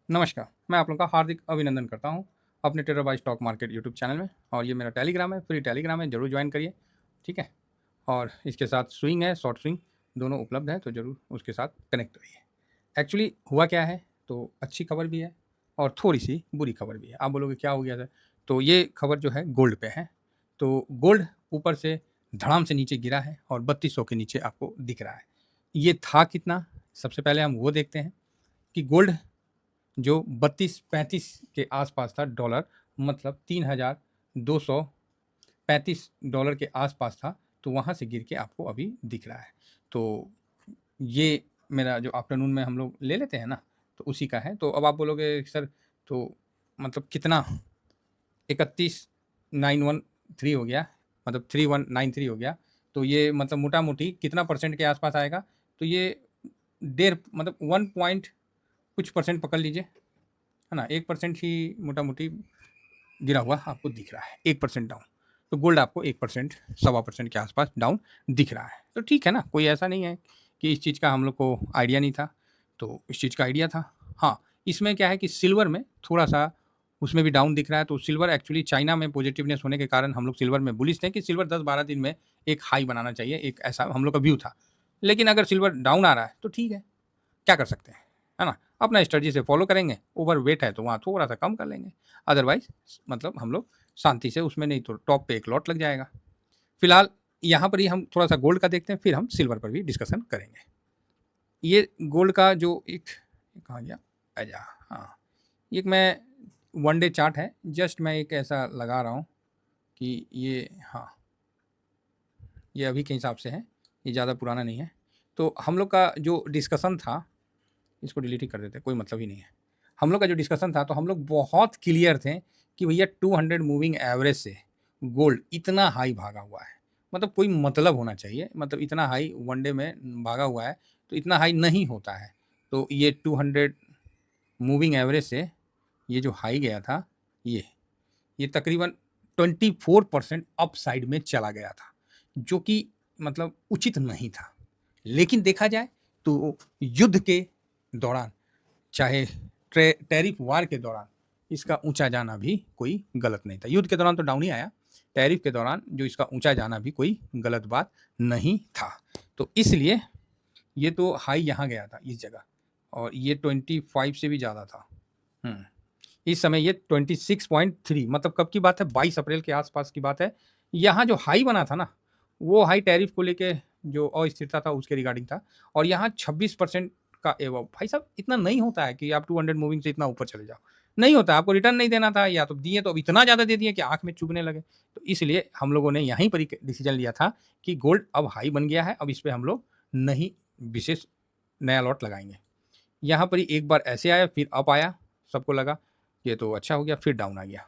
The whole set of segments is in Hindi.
नमस्कार, मैं आप लोगों का हार्दिक अभिनंदन करता हूँ अपने trader by stock market YouTube channel में। और ये मेरा टेलीग्राम है, फ्री टेलीग्राम है, ज़रूर ज्वाइन करिए, ठीक है? और इसके साथ स्विंग है, शॉर्ट स्विंग दोनों उपलब्ध है, तो ज़रूर उसके साथ कनेक्ट रहिए। एक्चुअली हुआ क्या है, तो अच्छी खबर भी है और थोड़ी-सी बुरी खबर भी है। आप बोलोगे क्या हो गया सर? तो ये खबर जो है गोल्ड पे है। तो गोल्ड ऊपर से धड़ाम से नीचे गिरा है और 3200 के नीचे आपको दिख रहा है। ये था कितना? सबसे पहले हम वो देखते हैं कि गोल्ड जो 32-35 के आसपास था डॉलर, मतलब $3,235 के आसपास था, तो वहाँ से गिर के आपको अभी दिख रहा है। तो ये मेरा जो आफ्टरनून में हम लोग ले लेते हैं ना, तो उसी का है। तो अब आप बोलोगे सर, तो मतलब कितना 31,913 हो गया, मतलब 3193 हो गया, तो ये मतलब मोटा-मोटी कितना परसेंट के आसपास आएगा? तो ये डेढ़ मतलब 1 पॉइंट कुछ परसेंट पकड़ लीजिए, है ना? 1% ही मोटा-मोटी गिरा हुआ आपको दिख रहा है, 1% डाउन। तो गोल्ड आपको 1% सवा परसेंट के आसपास डाउन दिख रहा है। तो ठीक है ना, कोई ऐसा नहीं है कि इस चीज़ का हम लोग को आइडिया नहीं था, तो इस चीज़ का आइडिया था। हाँ, इसमें क्या है कि सिल्वर में थोड़ा-सा उसमें भी डाउन दिख रहा है, तो सिल्वर एक्चुअली चाइना में पॉजिटिवनेस होने के कारण हम लोग सिल्वर में बुलिश थे कि सिल्वर 10-12 दिन में एक हाई बनाना चाहिए, एक ऐसा हम लोग का व्यू था। लेकिन अगर सिल्वर डाउन आ रहा है, तो ठीक है, क्या कर सकते हैं, है ना? अपना स्ट्रेटजी से फॉलो करेंगे, ओवरवेट है तो वहाँ थोड़ा-सा कम कर लेंगे, अदरवाइज़ मतलब हम लोग शांति से उसमें, नहीं तो टॉप पे एक लॉट लग जाएगा। फिलहाल यहाँ पर ही हम थोड़ा-सा गोल्ड का देखते हैं, फिर हम सिल्वर पर भी डिस्कशन करेंगे। ये गोल्ड का जो एक कहाँ गया? आजा हाँ, एक मैं वन डे चार्ट है, जस्ट मैं एक ऐसा लगा रहा हूँ कि ये हाँ, ये अभी के हिसाब से है, ये ज़्यादा पुराना नहीं है। तो हम लोग का जो डिस्कशन था, इसको डिलीट ही कर देते हैं, कोई मतलब ही नहीं है। हम लोग का जो डिस्कशन था, तो हम लोग बहुत क्लियर थे कि भैया 200 मूविंग एवरेज से गोल्ड इतना हाई भागा हुआ है, मतलब कोई मतलब होना चाहिए, मतलब इतना हाई वन डे में भागा हुआ है, तो इतना हाई नहीं होता है। तो ये 200 मूविंग एवरेज से ये जो हाई गया था, ये तकरीबन 24% अपसाइड में चला गया था, जो कि मतलब उचित नहीं था। लेकिन देखा जाए तो युद्ध के दौरान, चाहे टैरिफ वार के दौरान, इसका ऊंचा जाना भी कोई गलत नहीं था। युद्ध के दौरान तो डाउन ही आया, टैरिफ के दौरान जो इसका ऊंचा जाना भी कोई गलत बात नहीं था। तो इसलिए ये तो हाई यहाँ गया था इस जगह, और ये 25 से भी ज़्यादा था। इस समय ये 26.3, मतलब कब की बात है, 22 अप्रैल के आसपास की बात है। यहाँ जो हाई बना था ना, वो हाई टैरिफ को लेके जो अस्थिरता था उसके रिगार्डिंग था, और यहाँ 26% का एवब। भाई साहब, इतना नहीं होता है कि आप 200 मूविंग से इतना ऊपर चले जाओ, नहीं होता। आपको रिटर्न नहीं देना था, या तो दिए तो अब इतना ज़्यादा दे दिए कि आँख में चुभने लगे। तो इसलिए हम लोगों ने यहीं पर ही डिसीजन लिया था कि गोल्ड अब हाई बन गया है, अब इस पे हम लोग नहीं विशेष नया लॉट लगाएँगे। यहाँ पर ही एक बार ऐसे आया, फिर अप आया, सबको लगा ये तो अच्छा हो गया, फिर डाउन आ गया,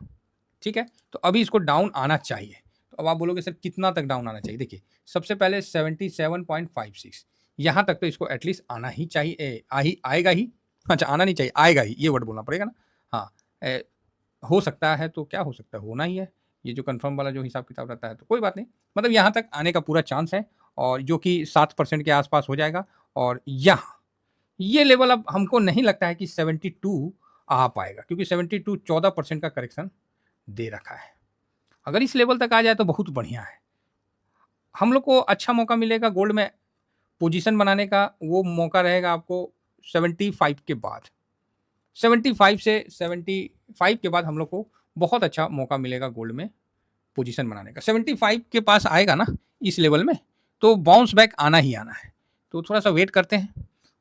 ठीक है? तो अभी इसको डाउन आना चाहिए। तो अब आप बोलोगे सर कितना तक डाउन आना चाहिए? देखिए, सबसे पहले 77.56, यहाँ तक तो इसको एटलीस्ट आना ही चाहिए, आएगा ही। अच्छा, आना नहीं चाहिए, आएगा ही, ये वर्ड बोलना पड़ेगा ना। हाँ, हो सकता है, तो क्या हो सकता है, होना ही है। ये जो कन्फर्म वाला जो हिसाब-किताब रहता है, तो कोई बात नहीं। मतलब यहाँ तक आने का पूरा चांस है, और जो कि 7% के आस-पास हो जाएगा। और यहाँ ये लेवल अब हमको नहीं लगता है कि 72 आ पाएगा, क्योंकि 72 14% का करेक्शन दे रखा है। अगर इस लेवल तक आ जाए तो बहुत बढ़िया है। हम लोग को अच्छा मौका मिलेगा गोल्ड में पोजीशन बनाने का, वो मौका रहेगा आपको 75 के बाद। 75 से 75 के बाद हम लोग को बहुत अच्छा मौका मिलेगा गोल्ड में पोजीशन बनाने का। 75 के पास आएगा ना इस लेवल में, तो बाउंस बैक आना ही आना है। तो थोड़ा-सा वेट करते हैं।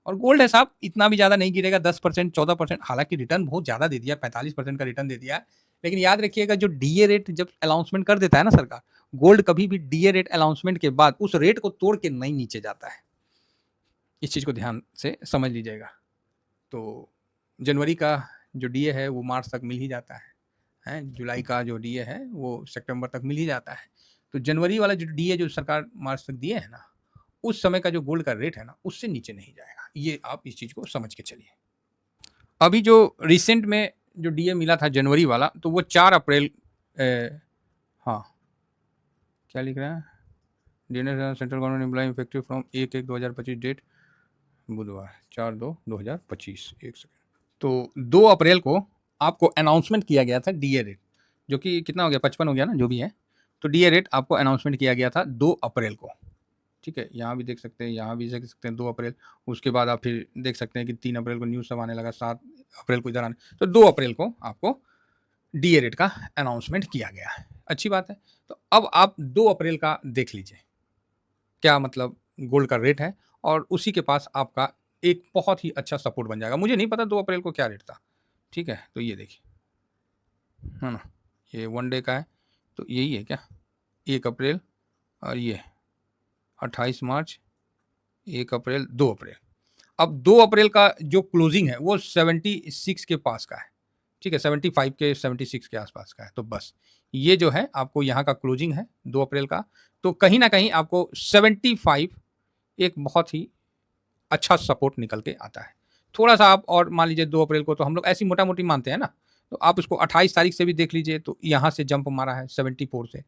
और गोल्ड है साहब, इतना भी ज़्यादा नहीं गिरेगा, 10% 14%, हालाँकि रिटर्न बहुत ज़्यादा दे दिया है, 45% का रिटर्न दे दिया है। लेकिन याद रखिएगा, जो डीए रेट जब अनाउंसमेंट कर देता है ना सरकार, गोल्ड कभी भी डीए रेट अनाउंसमेंट के बाद उस रेट को तोड़ के नहीं नीचे जाता है। इस चीज़ को ध्यान से समझ लीजिएगा। तो जनवरी का जो डीए है वो मार्च तक मिल ही जाता है। हैं, जुलाई का जो डीए है वो सितंबर तक मिल ही जाता है। तो जनवरी वाला जो डीए जो सरकार मार्च तक दिए है ना, उस समय का जो गोल्ड का रेट है ना, उससे नीचे नहीं जाएगा। ये आप इस चीज़ को समझ के चलिए। अभी जो रिसेंट में जो डीए मिला था जनवरी वाला, तो वो 4 अप्रैल हाँ, क्या लिख रहा है? DNS central government employ effective from 1/1/2025 date, बुधवार 4/2/2025। 1 सेकंड। तो 2 अप्रैल को आपको अनाउंसमेंट किया गया था डीए रेट, जो कि कितना हो गया 55 हो गया ना, जो भी है। तो डीए रेट आपको अनाउंसमेंट किया गया था 2 अप्रैल को, ठीक है। यहाँ भी देख सकते हैं, यहाँ भी देख सकते हैं 2 अप्रैल। उसके बाद आप फिर देख सकते हैं कि 3 अप्रैल को न्यूज़ सब आने लगा, 7 अप्रैल को इधर आने, तो 2 अप्रैल को आपको डीए रेट का अनाउंसमेंट किया गया है। अच्छी बात है। तो अब आप 2 अप्रैल का देख लीजिए क्या मतलब गोल्ड का रेट है, और उसी के पास आपका एक बहुत ही अच्छा सपोर्ट बन जाएगा। मुझे नहीं पता 2 अप्रैल को क्या रेट था, ठीक है। तो ये देखिए, है ना, ये 1 डे का है, तो यही है क्या, 1 अप्रैल और ये 28 मार्च, 1 अप्रैल, 2 अप्रैल। अब 2 अप्रैल का जो क्लोजिंग है वो 76 के पास का है, ठीक है, 75 के 76 के आसपास का है। तो बस ये जो है आपको यहाँ का क्लोजिंग है 2 अप्रैल का, तो कहीं ना कहीं आपको 75 एक बहुत ही अच्छा सपोर्ट निकल के आता है। थोड़ा सा आप और मान लीजिए 2 अप्रैल को, तो हम लोग ऐसी मोटा मोटी मानते हैं ना, तो आप उसको 28 तारीख से भी देख लीजिए, तो यहाँ से जंप मारा है 74 से,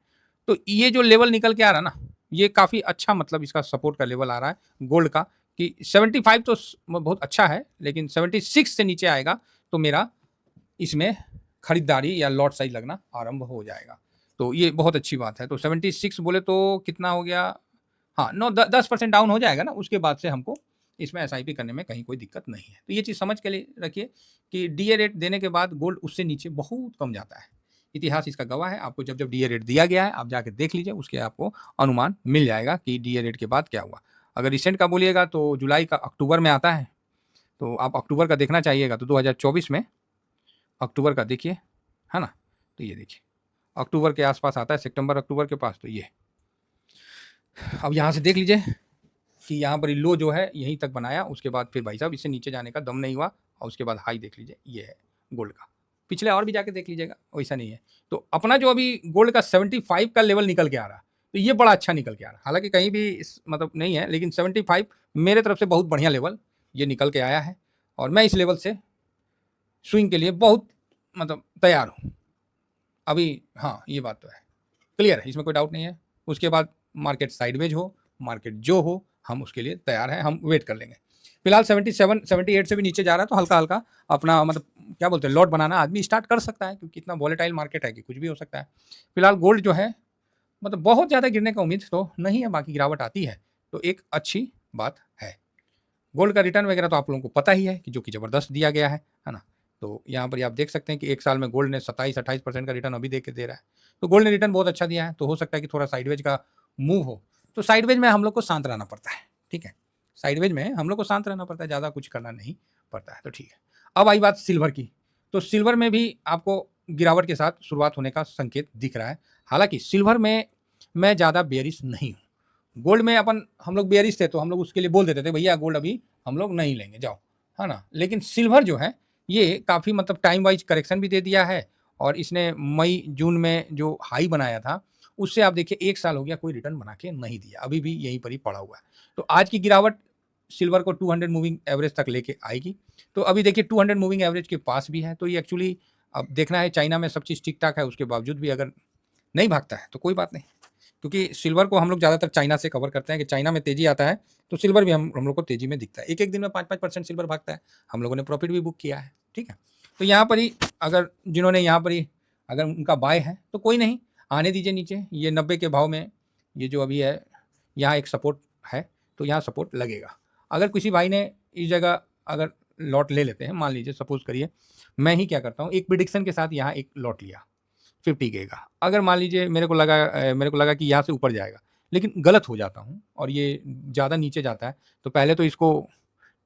तो ये जो लेवल निकल के आ रहा है ना, ये काफ़ी अच्छा मतलब इसका सपोर्ट का लेवल आ रहा है गोल्ड का, कि 75 तो बहुत अच्छा है, लेकिन 76 से नीचे आएगा तो मेरा इसमें खरीदारी या लॉट साइज लगना आरंभ हो जाएगा। तो ये बहुत अच्छी बात है। तो 76 बोले तो कितना हो गया, हाँ 9-10% डाउन हो जाएगा ना, उसके बाद से हमको इसमें एसआईपी करने में कहीं कोई दिक्कत नहीं है। तो ये चीज़ समझ के लिए रखिए कि डीए रेट देने के बाद गोल्ड उससे नीचे बहुत कम जाता है। इतिहास इसका गवाह है। आपको जब जब डीए रेट दिया गया है आप जाके देख लीजिए, उसके आपको अनुमान मिल जाएगा कि डीए रेट के बाद क्या हुआ। अगर रिसेंट का बोलिएगा तो जुलाई का अक्टूबर में आता है, तो आप अक्टूबर का देखना चाहिएगा, तो 2024 में अक्टूबर का देखिए, है ना। तो ये देखिए अक्टूबर के आसपास आता है, सितंबर अक्टूबर के पास। तो ये अब यहाँ से देख लीजिए कि यहाँ पर लो जो है यहीं तक बनाया, उसके बाद फिर भाई साहब इससे नीचे जाने का दम नहीं हुआ, और उसके बाद हाई देख लीजिए, ये है गोल्ड का। पिछले और भी जाके देख लीजिएगा, वैसा नहीं है। तो अपना जो अभी गोल्ड का 75 का लेवल निकल के आ रहा है, तो ये बड़ा अच्छा निकल के आ रहा है। हालांकि कहीं भी मतलब नहीं है, लेकिन 75 मेरे तरफ से बहुत बढ़िया लेवल ये निकल के आया है, और मैं इस लेवल से स्विंग के लिए बहुत मतलब तैयार हूँ अभी। हाँ ये बात तो है, क्लियर है, इसमें कोई डाउट नहीं है। उसके बाद मार्केट साइडवेज हो, मार्केट जो हो, हम उसके लिए तैयार हैं, हम वेट कर लेंगे। फिलहाल 77 78 से भी नीचे जा रहा है, तो हल्का हल्का अपना मतलब क्या बोलते हैं लॉट बनाना आदमी स्टार्ट कर सकता है, क्योंकि इतना वॉलेटाइल मार्केट है कि कुछ भी हो सकता है। फिलहाल गोल्ड जो है मतलब बहुत ज़्यादा गिरने का उम्मीद तो नहीं है, बाकी गिरावट आती है तो एक अच्छी बात है। गोल्ड का रिटर्न वगैरह तो आप लोगों को पता ही है कि जो कि ज़बरदस्त दिया गया है ना। तो यहाँ पर आप देख सकते हैं कि एक साल में गोल्ड ने 27-28% का रिटर्न अभी दे के दे रहा है। तो गोल्ड ने रिटर्न बहुत अच्छा दिया है, तो हो सकता है कि थोड़ा साइडवेज का मूव हो, तो साइडवेज में हम लोग को शांत रहना पड़ता है, ठीक है। साइडवेज में हम लोग को शांत रहना पड़ता है, ज़्यादा कुछ करना नहीं पड़ता है, तो ठीक है। अब आई बात सिल्वर की, तो सिल्वर में भी आपको गिरावट के साथ शुरुआत होने का संकेत दिख रहा है। हालांकि सिल्वर में मैं ज़्यादा बेयरिश नहीं हूँ। गोल्ड में अपन हम लोग बेयरिश थे, तो हम लोग उसके लिए बोल देते थे भैया गोल्ड अभी हम लोग नहीं लेंगे, जाओ, है ना। लेकिन सिल्वर जो है ये काफ़ी मतलब टाइम वाइज करेक्शन भी दे दिया है, और इसने मई जून में जो हाई बनाया था उससे आप देखिए 1 साल हो गया कोई रिटर्न बना के नहीं दिया, अभी भी यहीं पर ही पड़ा हुआ है। तो आज की गिरावट सिल्वर को 200 मूविंग एवरेज तक लेके आएगी। तो अभी देखिए 200 मूविंग एवरेज के पास भी है, तो ये एक्चुअली अब देखना है, चाइना में सब चीज़ ठीक ठाक है, उसके बावजूद भी अगर नहीं भागता है तो कोई बात नहीं, क्योंकि सिल्वर को हम लोग ज़्यादातर चाइना से कवर करते हैं कि चाइना में तेज़ी आता है तो सिल्वर भी हम लोग को तेज़ी में दिखता है। एक एक दिन में 5-5% सिल्वर भागता है, हम लोगों ने प्रॉफिट भी बुक किया है, ठीक है। तो यहाँ पर ही अगर जिन्होंने यहाँ पर ही अगर उनका बाय है तो कोई नहीं, आने दीजिए नीचे, ये 90 के भाव में ये जो अभी है यहाँ एक सपोर्ट है, तो यहाँ सपोर्ट लगेगा। अगर किसी भाई ने इस जगह अगर लॉट ले लेते हैं, मान लीजिए सपोज करिए मैं ही क्या करता हूँ, एक प्रिडिक्शन के साथ यहाँ एक लॉट लिया 50K का। अगर मान लीजिए मेरे को लगा कि यहाँ से ऊपर जाएगा, लेकिन गलत हो जाता हूँ और ये ज़्यादा नीचे जाता है, तो पहले तो इसको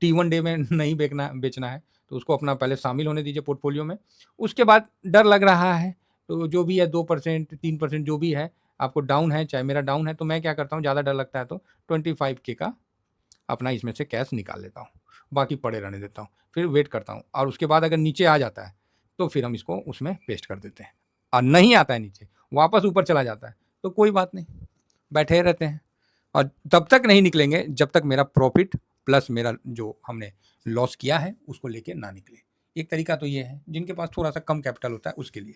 T1 डे में नहीं बेचना है, तो उसको अपना पहले शामिल होने दीजिए पोर्टफोलियो में। उसके बाद डर लग रहा है तो जो भी है 2% 3% जो भी है आपको डाउन है, चाहे मेरा डाउन है, तो मैं क्या करता हूँ, ज़्यादा डर लगता है तो 25K का अपना इसमें से कैश निकाल लेता हूँ, बाकी पड़े रहने देता हूँ, फिर वेट करता हूँ, और उसके बाद अगर नीचे आ जाता है तो फिर हम इसको उसमें पेस्ट कर देते हैं, और नहीं आता है नीचे, वापस ऊपर चला जाता है, तो कोई बात नहीं, बैठे रहते हैं, और तब तक नहीं निकलेंगे जब तक मेरा प्रॉफिट प्लस मेरा जो हमने लॉस किया है उसको लेके ना निकले। एक तरीका तो ये है जिनके पास थोड़ा सा कम कैपिटल होता है उसके लिए,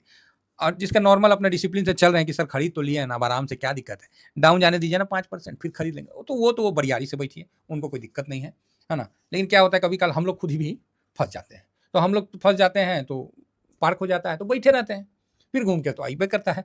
और जिसका नॉर्मल अपना डिसिप्लिन से चल रहे हैं कि सर खरीद तो लिया है ना, अब आराम से क्या दिक्कत है, डाउन जाने दीजिए ना 5% फिर खरीद लेंगे, वो बरियारी से बैठिए, उनको कोई दिक्कत नहीं है ना। लेकिन क्या होता है कभी कल हम लोग खुद ही भी फंस जाते हैं, तो हम लोग फंस जाते हैं, तो पार्क हो जाता है, तो बैठे रहते हैं, फिर घूम के तो आई पे करता है।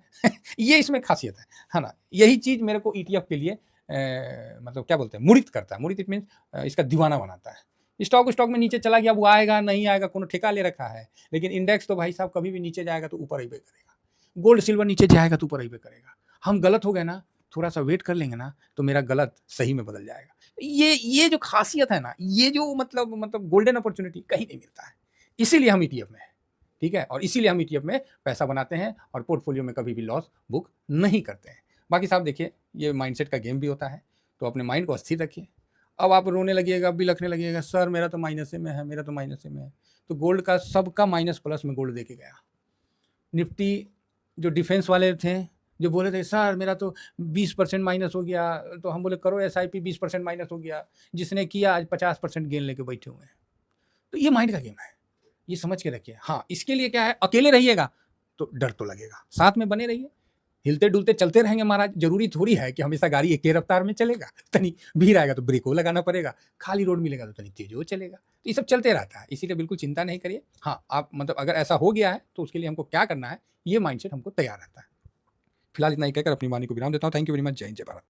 ये इसमें खासियत है ना? यही चीज़ मेरे को ईटीएफ के लिए मतलब क्या बोलते हैं, मुड़ित करता है। मुड़ित इट मीन्स इसका दीवाना बनाता है। स्टॉक में नीचे चला गया, वो आएगा नहीं आएगा, कोनो ठेका ले रखा है, लेकिन इंडेक्स तो भाई साहब कभी भी नीचे जाएगा तो ऊपर अइबे करेगा। गोल्ड सिल्वर नीचे जाएगा तो ऊपर अइबे करेगा। हम गलत हो गए ना, थोड़ा सा वेट कर लेंगे ना, तो मेरा गलत सही में बदल जाएगा। ये जो खासियत है ना, ये जो मतलब गोल्डन अपॉर्चुनिटी कहीं नहीं मिलता है। इसीलिए हम ईटीएफ में हैं, ठीक है? और इसीलिए हम ईटीएफ में पैसा बनाते हैं और पोर्टफोलियो में कभी भी लॉस बुक नहीं करते हैं। बाकी साहब देखिए, ये माइंडसेट का गेम भी होता है, तो अपने माइंड को स्थिर रखिए। अब आप रोने लगिएगा, अब भी लखने लगिएगा, सर मेरा तो माइनसे में है, मेरा तो माइनसे में है। तो गोल्ड का सबका माइनस प्लस में गोल्ड देके गया। निफ्टी जो डिफेंस वाले थे, जो बोले थे सर मेरा तो 20% माइनस हो गया, तो हम बोले करो एसआईपी, 20% माइनस हो गया। जिसने किया आज 50% गेन लेके बैठे हुए हैं। तो ये माइंड का गेम है, ये समझ के रखिए। हाँ, इसके लिए क्या है, अकेले रहिएगा तो डर तो लगेगा, साथ में बने रहिए, हिलते डुलते चलते रहेंगे महाराज। जरूरी थोड़ी है कि हमेशा गाड़ी एक ही रफ्तार में चलेगा। तनी भीड़ आएगा तो ब्रेको लगाना पड़ेगा, खाली रोड मिलेगा तो तनी तेज वो चलेगा। तो ये सब चलते रहता है, इसीलिए बिल्कुल चिंता नहीं करिए। हाँ, आप मतलब अगर ऐसा हो गया है तो उसके लिए हमको क्या करना है, ये माइंडसेट हमको तैयार रहता है। फिलहाल इतना ही कहकर अपनी वाणी को विराम देता हूँ। Thank you very much. जय हिंद, जय भारत।